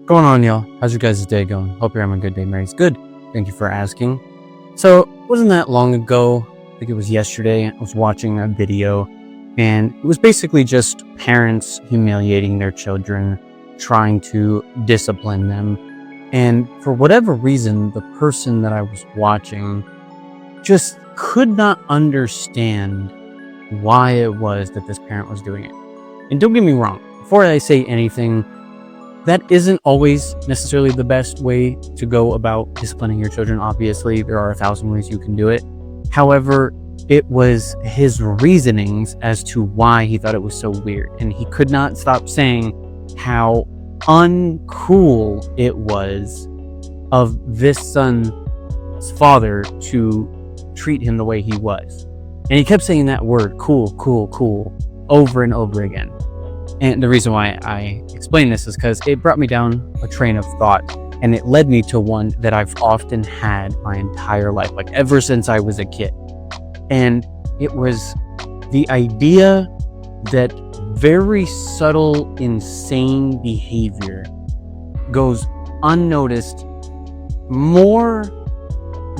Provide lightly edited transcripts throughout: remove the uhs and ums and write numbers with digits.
Going on, y'all? How's your guys' day going? Hope you're having a good day. Mary's good. Thank you for asking. So, it wasn't that long ago, I think it was yesterday, I was watching a video, and it was basically just parents humiliating their children, trying to discipline them. And for whatever reason, the person that I was watching just could not understand why it was that this parent was doing it. And don't get me wrong, before I say anything, that isn't always necessarily the best way to go about disciplining your children. Obviously, there are 1,000 ways you can do it. However, it was his reasonings as to why he thought it was so weird. And he could not stop saying how uncool it was of this son's father to treat him the way he was. And he kept saying that word, cool, cool, cool, over and over again. And the reason why I explain this is because it brought me down a train of thought, and it led me to one that I've often had my entire life, like ever since I was a kid. And it was the idea that very subtle, insane behavior goes unnoticed more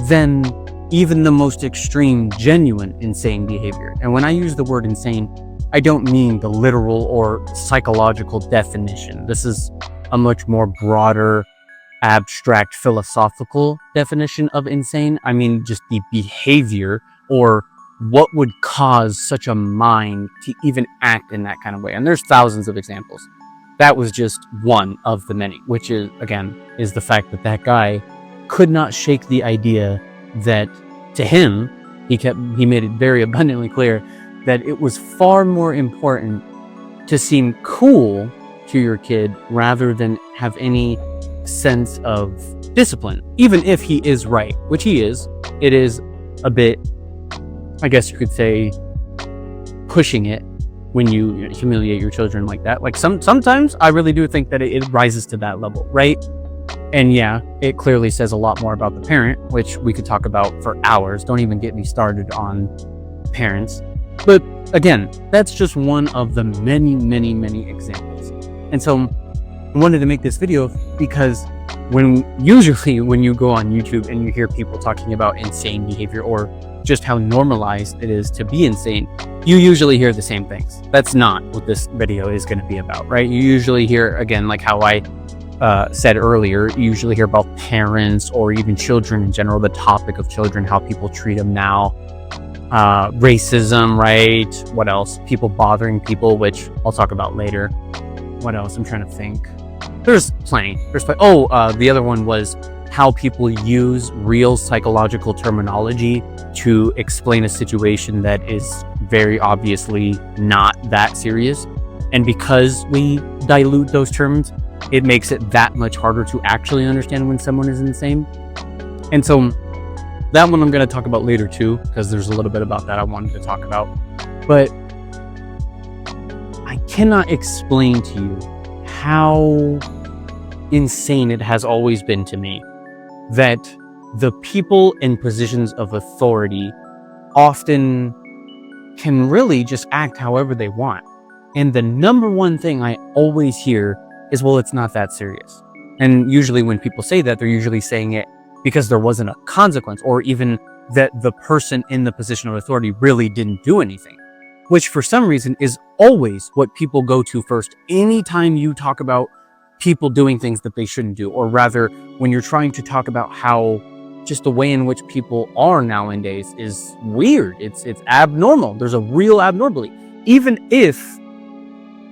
than even the most extreme, genuine, insane behavior. And when I use the word insane, I don't mean the literal or psychological definition. This is a much more broader, abstract, philosophical definition of insane. I mean just the behavior, or what would cause such a mind to even act in that kind of way. And there's thousands of examples. That was just one of the many, which is, again, is the fact that that guy could not shake the idea that, to him, he made it very abundantly clear that it was far more important to seem cool to your kid rather than have any sense of discipline. Even if he is right, which he is, it is a bit, I guess you could say, pushing it when you humiliate your children like that. Like sometimes I really do think that it rises to that level, right? And yeah, it clearly says a lot more about the parent, which we could talk about for hours. Don't even get me started on parents. But again, that's just one of the many, many, many examples. And so I wanted to make this video because usually when you go on YouTube and you hear people talking about insane behavior or just how normalized it is to be insane, you usually hear the same things. That's not what this video is going to be about, right? You usually hear, again, like how I said earlier, you usually hear about parents or even children in general, the topic of children, how people treat them now. Racism, right? What else? People bothering people, which I'll talk about later. What else? I'm trying to think. There's plenty. The other one was how people use real psychological terminology to explain a situation that is very obviously not that serious. And because we dilute those terms, it makes it that much harder to actually understand when someone is insane. And so that one I'm going to talk about later too, because there's a little bit about that I wanted to talk about. But I cannot explain to you how insane it has always been to me that the people in positions of authority often can really just act however they want. And the number one thing I always hear is, well, it's not that serious. And usually when people say that, they're usually saying it because there wasn't a consequence, or even that the person in the position of authority really didn't do anything, which for some reason is always what people go to first anytime you talk about people doing things that they shouldn't do, or rather when you're trying to talk about how just the way in which people are nowadays is weird. It's abnormal. There's a real abnormality. Even if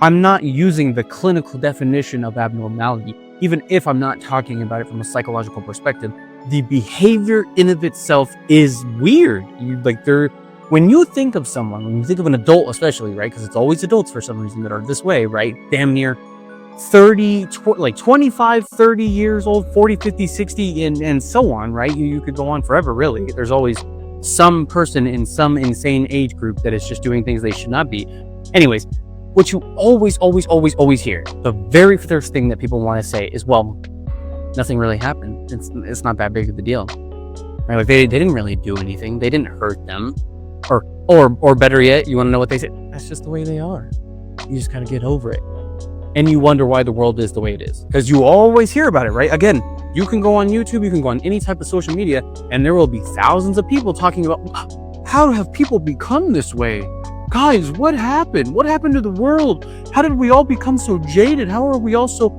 I'm not using the clinical definition of abnormality, even if I'm not talking about it from a psychological perspective, the behavior in of itself is weird. When you think of someone, when you think of an adult especially, right? Because it's always adults for some reason that are this way, right? Damn near 25, 30 years old, 40, 50, 60, and so on, right? You could go on forever, really. There's always some person in some insane age group that is just doing things they should not be. Anyways, what you always hear, the very first thing that people want to say is, well, nothing really happened. It's not that big of a deal, right? Like they didn't really do anything. They didn't hurt them, or better yet, you want to know what they say? That's just the way they are. You just kind of get over it. and you wonder why the world is the way it is. Because you always hear about it, right? Again, you can go on YouTube, you can go on any type of social media, and there will be thousands of people talking about, how have people become this way? Guys, what happened? What happened to the world? How did we all become so jaded? How are we all so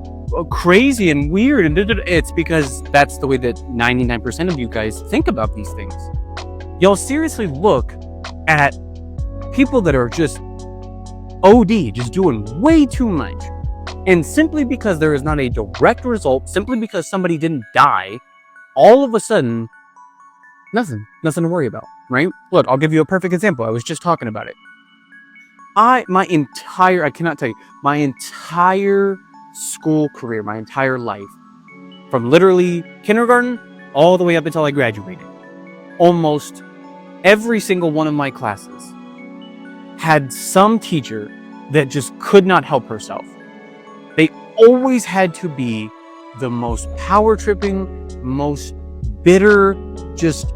crazy and weird? And it's because that's the way that 99% of you guys think about these things. Y'all seriously look at people that are just OD, just doing way too much. And simply because there is not a direct result, simply because somebody didn't die, all of a sudden, nothing to worry about, right? Look, I'll give you a perfect example. I was just talking about it. I cannot tell you, my entire school career, my entire life, from literally kindergarten all the way up until I graduated, almost every single one of my classes had some teacher that just could not help herself. They always had to be the most power tripping, most bitter, just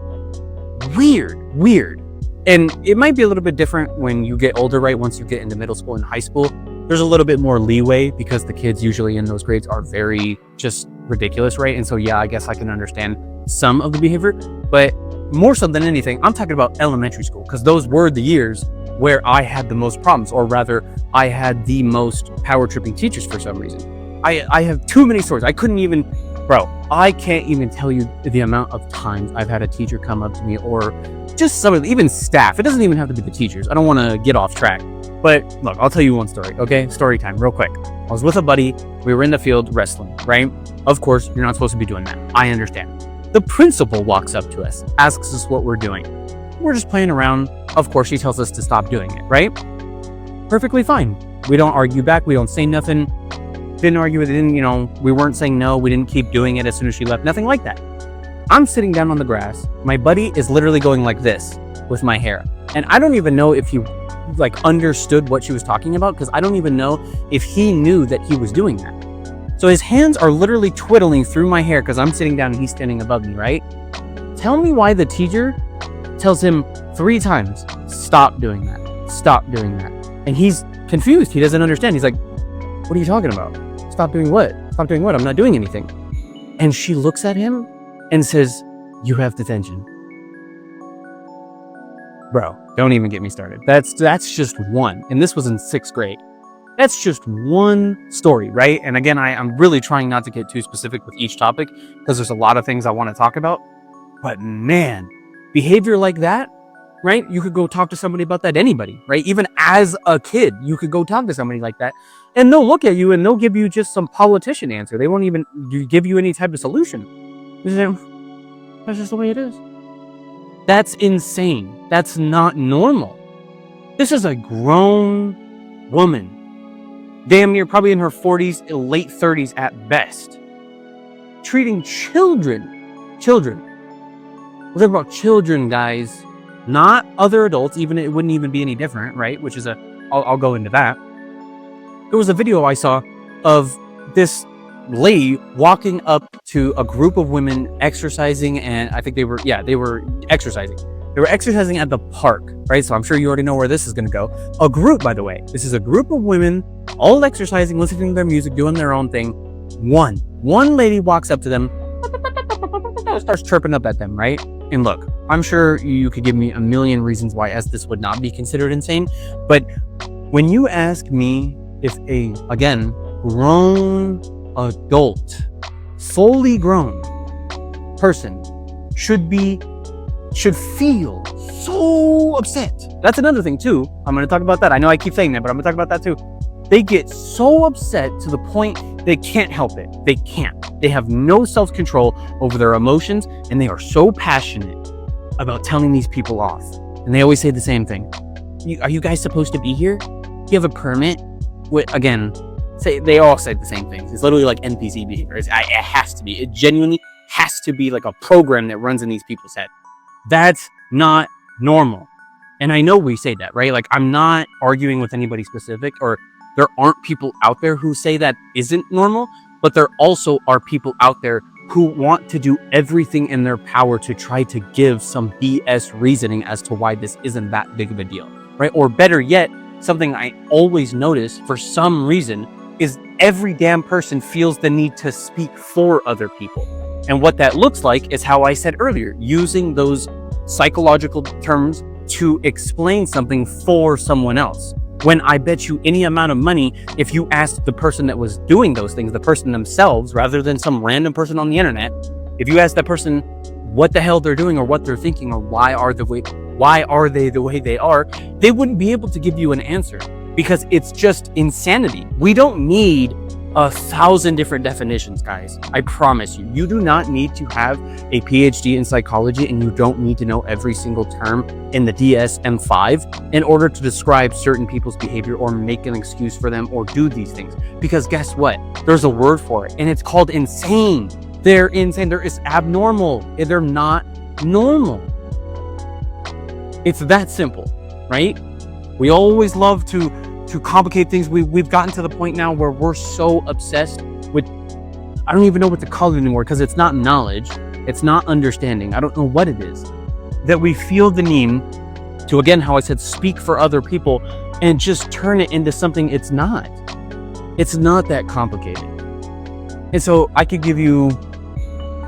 weird. And it might be a little bit different when you get older, right? Once you get into middle school and high school, there's a little bit more leeway because the kids usually in those grades are very just ridiculous, right? And so, yeah, I guess I can understand some of the behavior, but more so than anything, I'm talking about elementary school, because those were the years where I had the most problems, or rather, I had the most power tripping teachers for some reason. I have too many stories. I can't even tell you the amount of times I've had a teacher come up to me, or just some of even staff. It doesn't even have to be the teachers. I don't want to get off track. But look, I'll tell you one story, okay? Story time, real quick. I was with a buddy. We were in the field wrestling, right? Of course, you're not supposed to be doing that. I understand. The principal walks up to us, asks us what we're doing. We're just playing around. Of course, she tells us to stop doing it, right? Perfectly fine. We don't argue back. We don't say nothing. Didn't argue with it. We weren't saying no. We didn't keep doing it as soon as she left. Nothing like that. I'm sitting down on the grass. My buddy is literally going like this with my hair. And I don't even know if he understood what she was talking about, because I don't even know if he knew that he was doing that. So his hands are literally twiddling through my hair because I'm sitting down and he's standing above me, right? Tell me why the teacher tells him 3 times, stop doing that, stop doing that. And he's confused. He doesn't understand. He's like, what are you talking about? Stop doing what? Stop doing what? I'm not doing anything. And she looks at him and says, you have detention. Bro, don't even get me started. That's just one. And this was in 6th grade. That's just one story, right? And again, I'm really trying not to get too specific with each topic because there's a lot of things I want to talk about. But man, behavior like that, right? You could go talk to somebody about that, anybody, right? Even as a kid, you could go talk to somebody like that and they'll look at you and they'll give you just some politician answer. They won't even give you any type of solution. That's just the way it is. That's insane. That's not normal. This is a grown woman, damn near probably in her 40s, late 30s at best, treating children. We're talking about children, guys, not other adults. Even it wouldn't even be any different, right? Which is I'll go into that. There was a video I saw of this lady walking up to a group of women exercising, and I think they were exercising. They were exercising at the park, right? So I'm sure you already know where this is going to go. A group, by the way. This is a group of women all exercising, listening to their music, doing their own thing. One lady walks up to them, starts chirping up at them, right? And look, I'm sure you could give me a million reasons why this would not be considered insane. But when you ask me if again, grown adult, fully grown person should feel so upset. That's another thing too. I'm going to talk about that. I know I keep saying that, but I'm going to talk about that too. They get so upset to the point they can't help it. They can't. They have no self-control over their emotions, and they are so passionate about telling these people off. And they always say the same thing. Are you guys supposed to be here? Do you have a permit? They all say the same things. It's literally like NPC behavior. It has to be. It genuinely has to be like a program that runs in these people's head. That's not normal. And I know we say that, right? Like, I'm not arguing with anybody specific, or there aren't people out there who say that isn't normal, but there also are people out there who want to do everything in their power to try to give some BS reasoning as to why this isn't that big of a deal, right? Or better yet, something I always notice for some reason is every damn person feels the need to speak for other people. And what that looks like is how I said earlier, using those psychological terms to explain something for someone else. When I bet you any amount of money, if you asked the person that was doing those things, the person themselves, rather than some random person on the internet, if you ask that person what the hell they're doing or what they're thinking or why are they the way they are, they wouldn't be able to give you an answer, because it's just insanity. We don't need 1,000 different definitions, guys. I promise you. You do not need to have a PhD in psychology, and you don't need to know every single term in the DSM-5 in order to describe certain people's behavior or make an excuse for them or do these things. Because guess what? There's a word for it, and it's called insane. They're insane. They're abnormal. They're not normal. It's that simple, right? We always love to complicate things. We've gotten to the point now where we're so obsessed with, I don't even know what to call it anymore, because it's not knowledge, it's not understanding, I don't know what it is, that we feel the need to, again, how I said, speak for other people and just turn it into something it's not. It's not that complicated. And so I could give you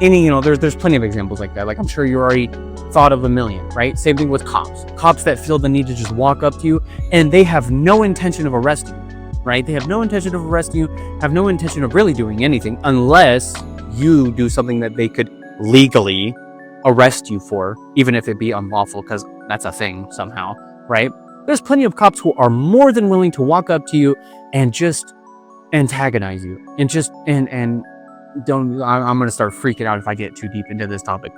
any, there's plenty of examples like that. Like, I'm sure you already thought of a million, right? Same thing with cops that feel the need to just walk up to you and they have no intention of arresting you, right? They have no intention of arresting you, have no intention of really doing anything unless you do something that they could legally arrest you for, even if it be unlawful, because that's a thing somehow, right? There's plenty of cops who are more than willing to walk up to you and just antagonize you and just and don't, I'm gonna start freaking out if I get too deep into this topic.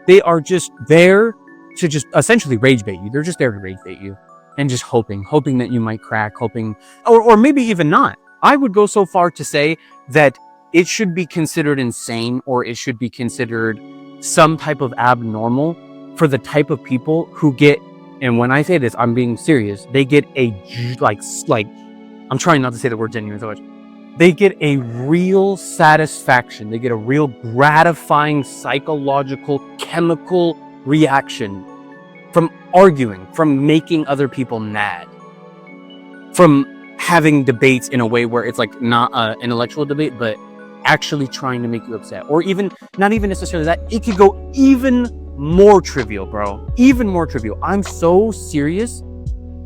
They are just there to just essentially rage bait you. They're just there to rage bait you and just hoping that you might crack, hoping, or maybe even not. I would go so far to say that it should be considered insane, or it should be considered some type of abnormal for the type of people who get, and when I say this, I'm being serious, they get a, like, I'm trying not to say the word genuine so much. They get a real satisfaction. They get a real gratifying psychological, chemical reaction from arguing, from making other people mad, from having debates in a way where it's like not an intellectual debate, but actually trying to make you upset. Or even, not even necessarily that, it could go even more trivial, bro. Even more trivial. I'm so serious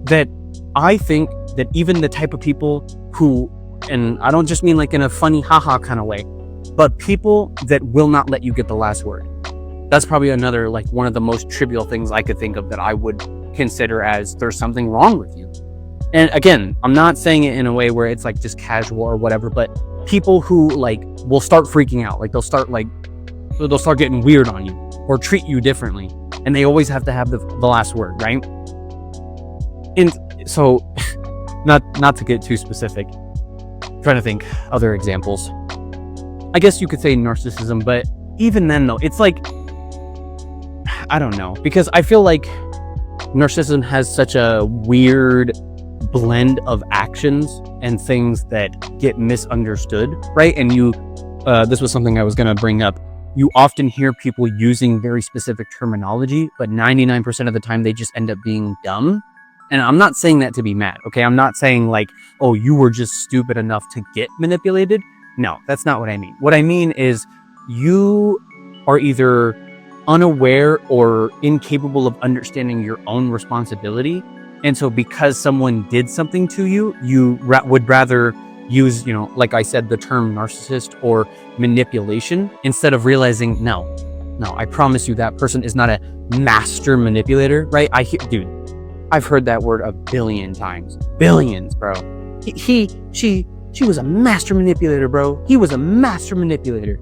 that I think that even the type of people who, and I don't just mean like in a funny haha kind of way, but people that will not let you get the last word. That's probably another, like, one of the most trivial things I could think of that I would consider as there's something wrong with you. And again, I'm not saying it in a way where it's like just casual or whatever, but people who like will start freaking out, like they'll start getting weird on you or treat you differently, and they always have to have the last word, right? And so not to get too specific, I'm trying to think other examples. I guess you could say narcissism, but even then though, it's like, I don't know, because I feel like narcissism has such a weird blend of actions and things that get misunderstood, right? And this was something I was going to bring up. You often hear people using very specific terminology, but 99% of the time they just end up being dumb. And I'm not saying that to be mad, okay? I'm not saying like, oh, you were just stupid enough to get manipulated. No, that's not what I mean. What I mean is you are either unaware or incapable of understanding your own responsibility. And so because someone did something to you, you would rather use, like I said, the term narcissist or manipulation, instead of realizing, no, I promise you that person is not a master manipulator, right? Dude, I've heard that word a billion times. Billions, bro. She was a master manipulator, bro. He was a master manipulator.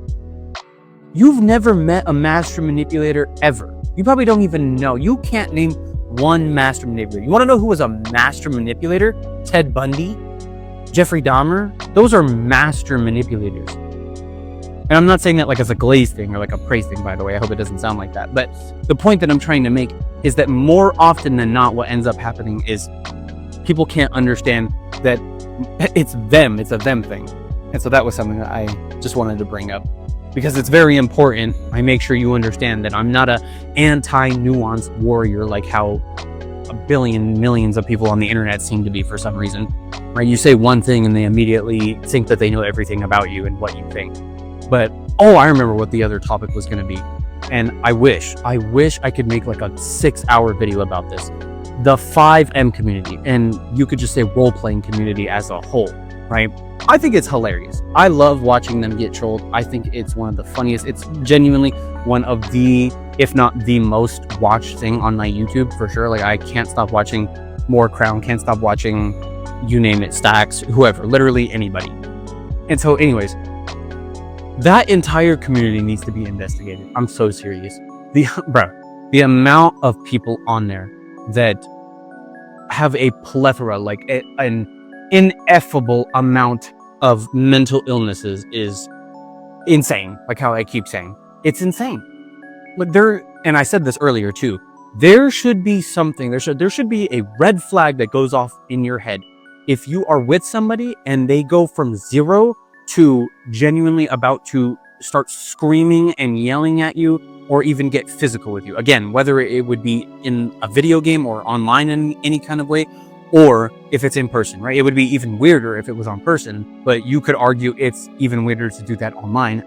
You've never met a master manipulator ever. You probably don't even know. You can't name one master manipulator. You want to know who was a master manipulator? Ted Bundy, Jeffrey Dahmer. Those are master manipulators. And I'm not saying that like as a glaze thing or like a praise thing, by the way. I hope it doesn't sound like that. But the point that I'm trying to make is that more often than not, what ends up happening is people can't understand that it's them. It's a them thing. And so that was something that I just wanted to bring up, because it's very important. I make sure you understand that I'm not a anti-nuanced warrior like how a billion millions of people on the internet seem to be for some reason. right? You say one thing and they immediately think that they know everything about you and what you think. But, oh, I remember what the other topic was going to be. And I wish I could make like a 6-hour video about this. The 5M community, and you could just say role-playing community as a whole, right? I think it's hilarious. I love watching them get trolled. I think it's one of the funniest. It's genuinely one of the, if not the most watched thing on my YouTube for sure. Like, I can't stop watching More Crown, can't stop watching, you name it, Stacks, whoever, literally anybody. And so anyways, that entire community needs to be investigated. I'm so serious. The amount of people on there that have a plethora, like an ineffable amount of mental illnesses is insane. Like how I keep saying, it's insane. Like and I said this earlier too, there should be something, there should be a red flag that goes off in your head if you are with somebody and they go from 0 to genuinely about to start screaming and yelling at you, or even get physical with you. Again, whether it would be in a video game or online in any kind of way, or if it's in person, right? It would be even weirder if it was on person, but you could argue it's even weirder to do that online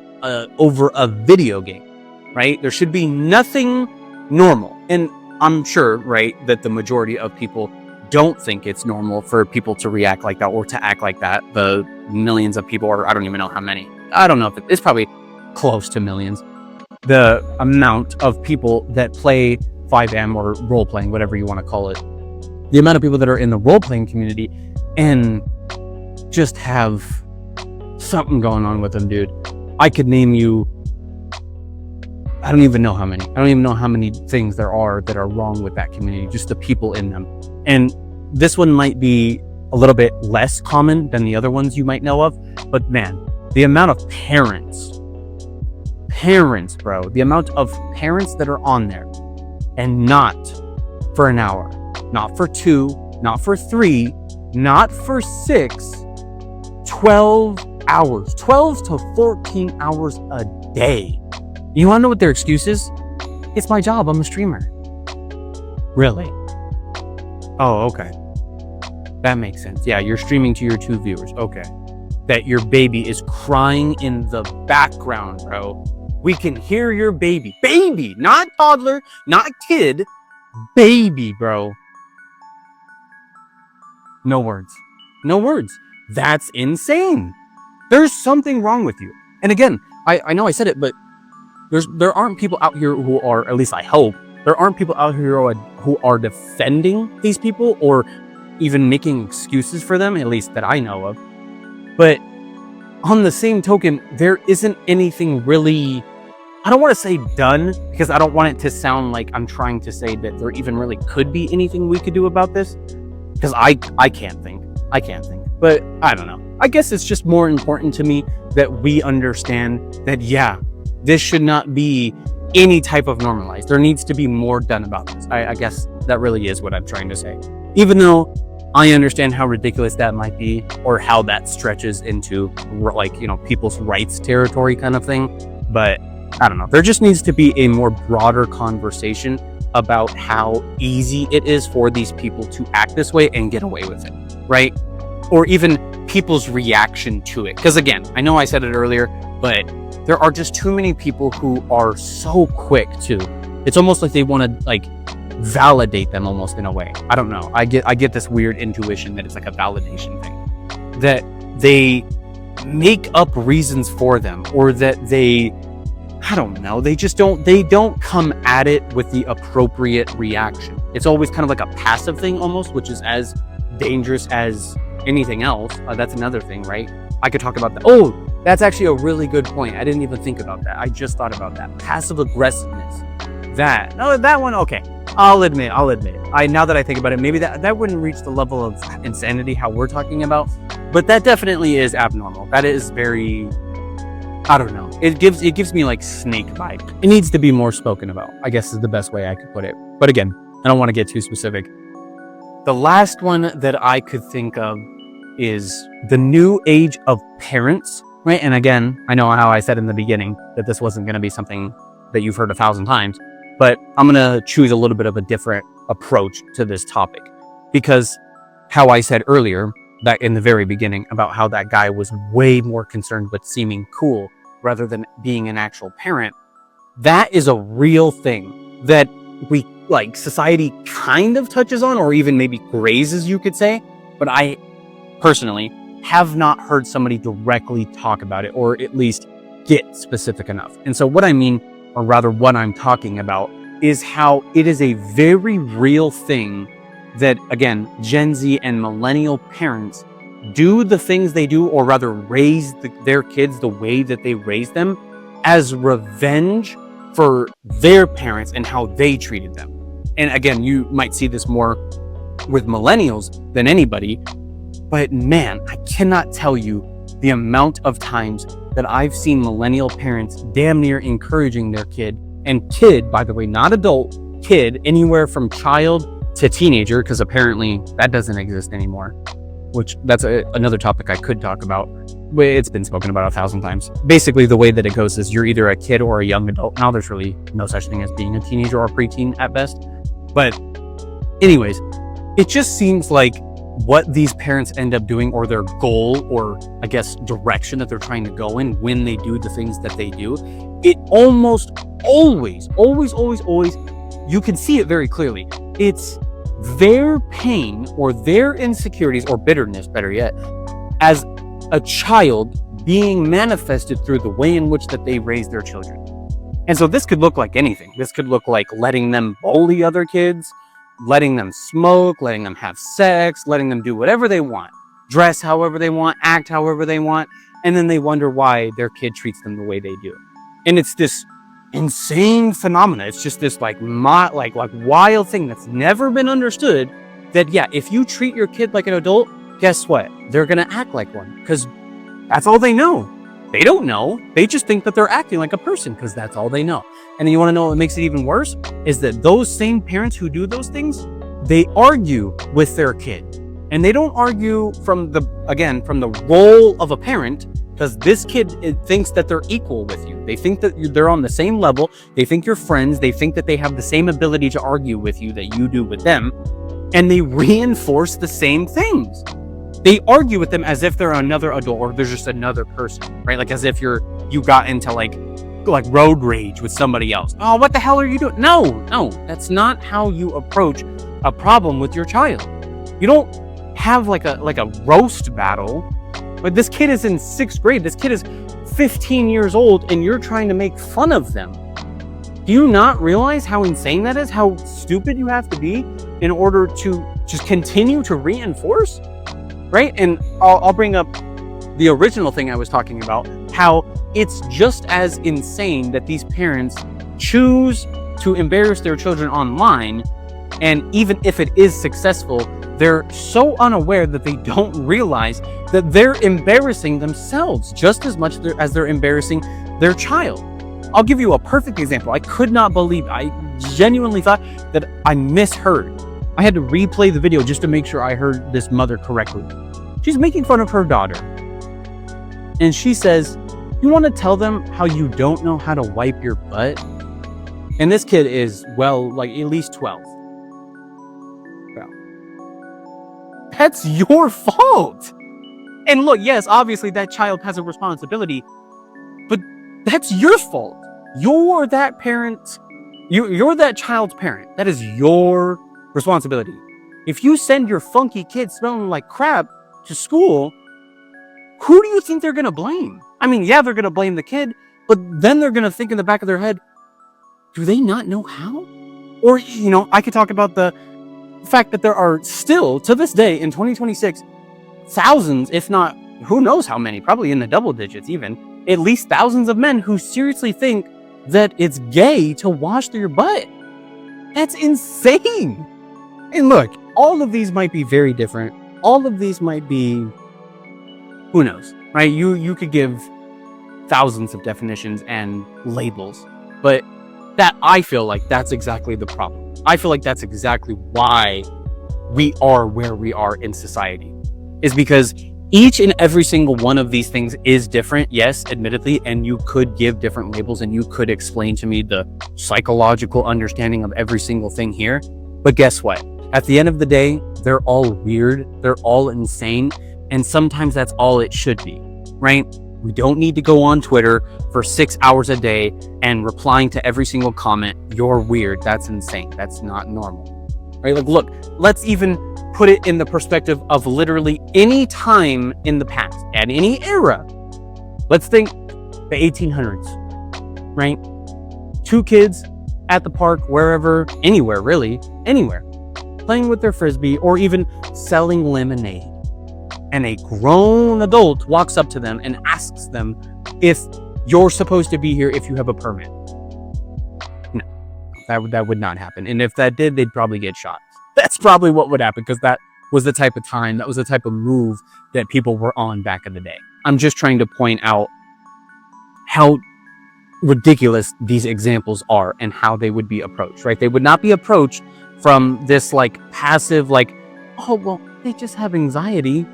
over a video game, right? There should be nothing normal. And I'm sure, right, that the majority of people don't think it's normal for people to react like that or to act like that. The millions of people, or I don't even know how many. I don't know if it's probably close to millions. The amount of people that play 5M or role-playing, whatever you want to call it. The amount of people that are in the role-playing community and just have something going on with them, dude. I could name you, I don't even know how many. I don't even know how many things there are that are wrong with that community, just the people in them. And this one might be a little bit less common than the other ones you might know of, but man, the amount of parents, bro, the amount of parents that are on there and not for an hour, not for 2, not for 3, not for 6, 12 hours, 12 to 14 hours a day. You want to know what their excuse is? It's my job. I'm a streamer. Really? Oh, okay. That makes sense. Yeah, you're streaming to your 2 viewers. Okay. That your baby is crying in the background, bro. We can hear your baby. Baby, not toddler, not kid. Baby, bro. No words. No words. That's insane. There's something wrong with you. And again, I know I said it, but there aren't people out here who are, at least I hope, there aren't people out here who are defending these people or even making excuses for them, at least that I know of. But on the same token, there isn't anything really, I don't want to say done, because I don't want it to sound like I'm trying to say that there even really could be anything we could do about this, because I can't think. But I don't know. I guess it's just more important to me that we understand that, yeah, this should not be any type of normalized. There needs to be more done about this. I guess that really is what I'm trying to say. Even though I understand how ridiculous that might be, or how that stretches into, like, you know, people's rights territory kind of thing. But I don't know. There just needs to be a more broader conversation about how easy it is for these people to act this way and get away with it, right? Or even people's reaction to it. Because again, I know I said it earlier, but there are just too many people who are so quick to, it's almost like they want to like validate them almost in a way. I don't know. I get this weird intuition that it's like a validation thing, that they make up reasons for them, or that they, I don't know, they don't come at it with the appropriate reaction. It's always kind of like a passive thing almost, which is as dangerous as anything else. That's another thing, right? I could talk about that. Oh, that's actually a really good point. I didn't even think about that. I just thought about that. Passive aggressiveness. That one, okay. I'll admit. Now that I think about it, maybe that wouldn't reach the level of insanity how we're talking about, but that definitely is abnormal. That is very, I don't know. It gives me like snake vibe. It needs to be more spoken about, I guess is the best way I could put it. But again, I don't want to get too specific. The last one that I could think of is the new age of parents, right? And again, I know how I said in the beginning that this wasn't going to be something that you've heard 1,000 times, but I'm going to choose a little bit of a different approach to this topic, because how I said earlier, that in the very beginning about how that guy was way more concerned with seeming cool rather than being an actual parent. That is a real thing that we, like, society kind of touches on, or even maybe grazes, you could say. But I personally have not heard somebody directly talk about it, or at least get specific enough. And so what I mean, or rather what I'm talking about, is how it is a very real thing that, again, Gen Z and millennial parents do the things they do, or rather raise their kids the way that they raise them, as revenge for their parents and how they treated them. And again, you might see this more with millennials than anybody, but man, I cannot tell you the amount of times that I've seen millennial parents damn near encouraging their kid, and kid, by the way, not adult, kid, anywhere from child to teenager, because apparently that doesn't exist anymore, which that's another topic I could talk about. It's been spoken about 1,000 times. Basically, the way that it goes is you're either a kid or a young adult. Now there's really no such thing as being a teenager or preteen at best. But anyways, it just seems like what these parents end up doing, or their goal, or I guess direction that they're trying to go in when they do the things that they do, it almost always, you can see it very clearly. It's their pain or their insecurities or bitterness, better yet, as a child being manifested through the way in which that they raise their children. And so this could look like anything. This could look like letting them bully other kids, letting them smoke, letting them have sex, letting them do whatever they want, dress however they want, act however they want, and then they wonder why their kid treats them the way they do. And it's this insane phenomena. It's just this like wild thing that's never been understood, that yeah, if you treat your kid like an adult, guess what? They're gonna act like one, because that's all they know. They don't know. They just think that they're acting like a person because that's all they know. And then you want to know what makes it even worse? Is that those same parents who do those things, they argue with their kid. And they don't argue from the role of a parent, because this kid thinks that they're equal with you. They think that they're on the same level. They think you're friends. They think that they have the same ability to argue with you that you do with them. And they reinforce the same things. They argue with them as if they're another adult, or they're just another person, right? Like as if you got into like road rage with somebody else. Oh, what the hell are you doing? No, that's not how you approach a problem with your child. You don't have like a roast battle. But this kid is in 6th grade. This kid is 15 years old, and you're trying to make fun of them. Do you not realize how insane that is? How stupid you have to be in order to just continue to reinforce? Right? And I'll bring up the original thing I was talking about, how it's just as insane that these parents choose to embarrass their children online, and even if it is successful, they're so unaware that they don't realize that they're embarrassing themselves just as much as they're embarrassing their child. I'll give you a perfect example. I could not believe, I genuinely thought that I misheard. I had to replay the video just to make sure I heard this mother correctly. She's making fun of her daughter. And she says, "You want to tell them how you don't know how to wipe your butt?" And this kid is, like at least 12. Well, that's your fault. And look, yes, obviously that child has a responsibility, but that's your fault. You're that parent. You're that child's parent. That is your responsibility. If you send your funky kid smelling like crap to school, who do you think they're going to blame? I mean, yeah, they're going to blame the kid, but then they're going to think in the back of their head, do they not know how? Or, I could talk about the fact that there are still, to this day, in 2026, thousands, if not, who knows how many, probably in the double digits even, at least thousands of men who seriously think that it's gay to wash their butt. That's insane. And look, all of these might be very different. All of these might be, who knows, right? You could give thousands of definitions and labels, but I feel like that's exactly the problem. I feel like that's exactly why we are where we are in society, is because each and every single one of these things is different, yes, admittedly, and you could give different labels and you could explain to me the psychological understanding of every single thing here. But guess what? At the end of the day, they're all weird, they're all insane, and sometimes that's all it should be, right? We don't need to go on Twitter for 6 hours a day and replying to every single comment, "You're weird, that's insane, that's not normal," right? Like, look, let's even put it in the perspective of literally any time in the past, at any era. Let's think the 1800s, right? 2 kids at the park, wherever, anywhere, really, anywhere, playing with their frisbee or even selling lemonade. And a grown adult walks up to them and asks them if you're supposed to be here if you have a permit. No, that would not happen. And if that did, they'd probably get shot. That's probably what would happen, because that was the type of time, that was the type of move that people were on back in the day. I'm just trying to point out how ridiculous these examples are and how they would be approached, right? They would not be approached from this like passive, like, oh, well, they just have anxiety.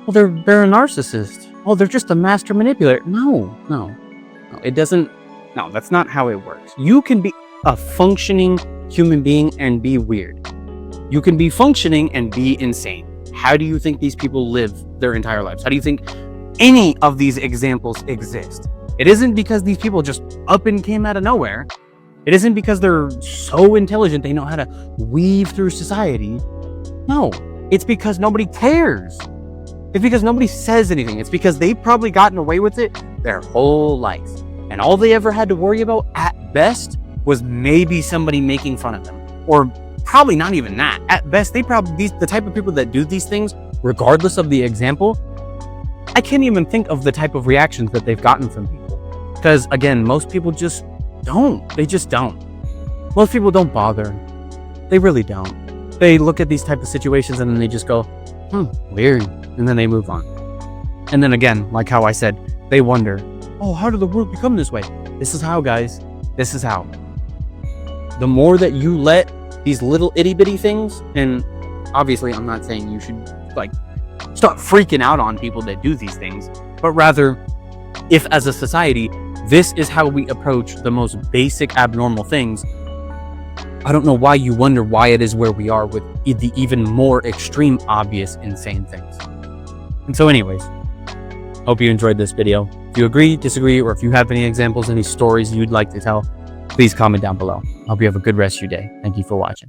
Well, they're a narcissist. Oh, they're just a master manipulator. No, it doesn't. No, that's not how it works. You can be a functioning human being and be weird. You can be functioning and be insane. How do you think these people live their entire lives? How do you think any of these examples exist? It isn't because these people just up and came out of nowhere. It isn't because they're so intelligent they know how to weave through society. No, it's because nobody cares. It's because nobody says anything. It's because they've probably gotten away with it their whole life. And all they ever had to worry about at best was maybe somebody making fun of them. Or probably not even that. At best, the type of people that do these things, regardless of the example, I can't even think of the type of reactions that they've gotten from people. Because again, most people just don't. They just don't. Most people don't bother. They really don't. They look at these type of situations and then they just go, weird. And then they move on. And then again, like how I said, they wonder, oh, how did the world become this way? This is how, guys. This is how. The more that you let these little itty bitty things, and obviously I'm not saying you should like start freaking out on people that do these things, but rather, if as a society, this is how we approach the most basic abnormal things, I don't know why you wonder why it is where we are with the even more extreme, obvious, insane things. And so anyways, hope you enjoyed this video. If you agree, disagree, or if you have any examples, any stories you'd like to tell, please comment down below. I hope you have a good rest of your day. Thank you for watching.